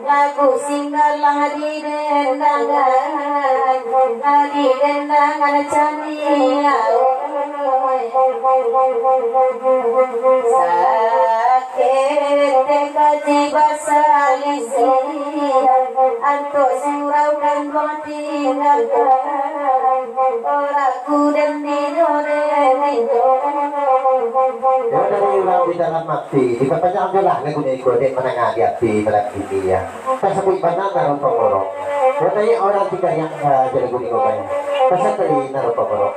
Lagu single hadirendangan cania sakit kaji basalisi anto surau dan tinggalkan oraku dan dinore dari ulang di dalam mati di kapanya ambillah lagu ni kode menengah di hati melaki dia tersebut mana naruh pokoro katanya orang tiga yang jadi guni kopanya pasal tadi naruh pokoro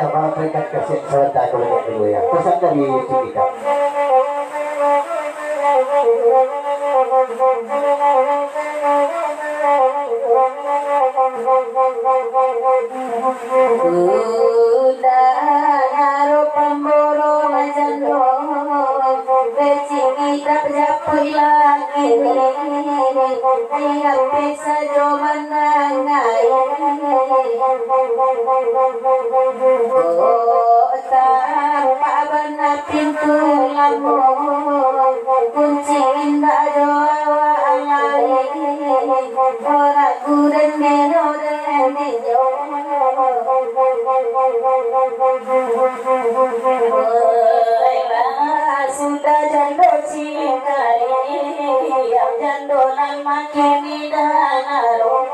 Abang berikan kaset serentak kepada dulu ya. Pesan dari Cikidap. sudah jando cikari yang jandolan makin danaro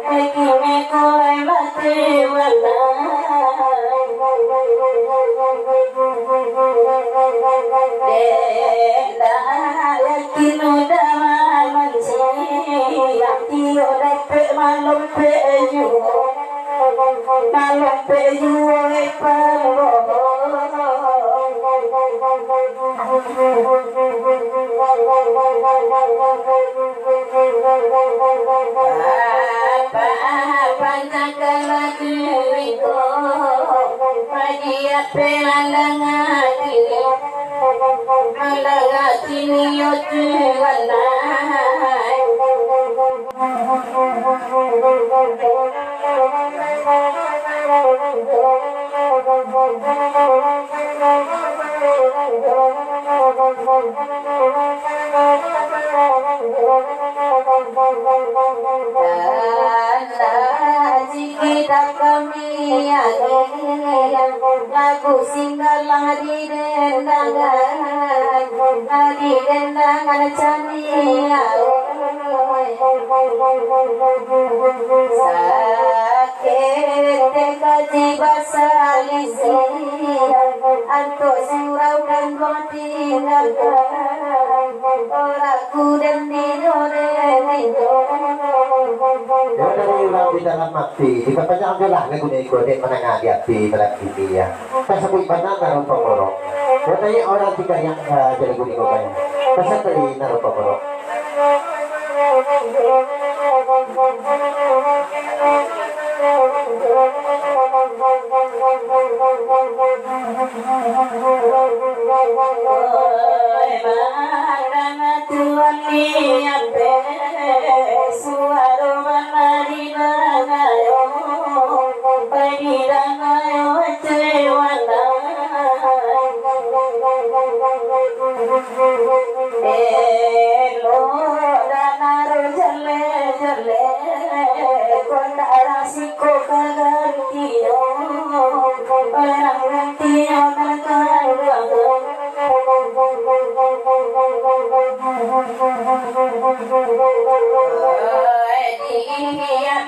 kini koi mati wala denda yakin udah manci yang tio dapat malam peju malam peju panjangkan lagi itu dia pemandangan ini pandangan ini yotu kita kami lagu singgalang di dendangan cania sakit kaji basali anto surau dan tinggalkan oraku dan dinore dari ulang di dalam mati, di kapanya ang galang na gunay-gunay manangadi at di malagkiti ya. Kasapoy pa na naroon pangorok. Wala yung orang di kayang jalaguni ko kayo. Kasatali naroon pangorok.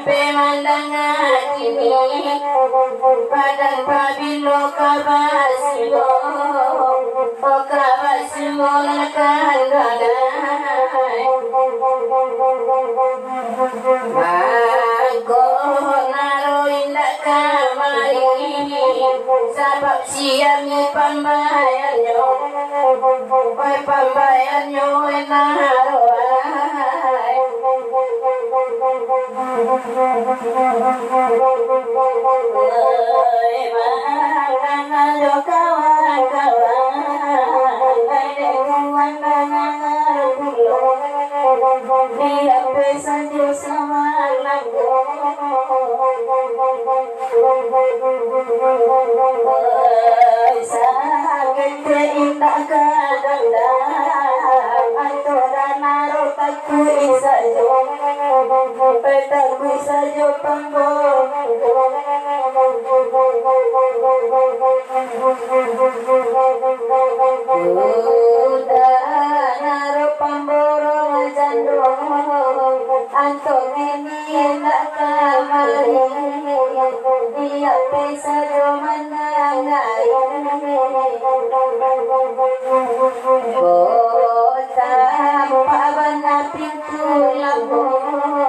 pemandangan ini padang pabilo kabasilo kabasilo kandangan Mago naro indah kamari sabab siami pambayanyo pambayanyo naro pintu lampu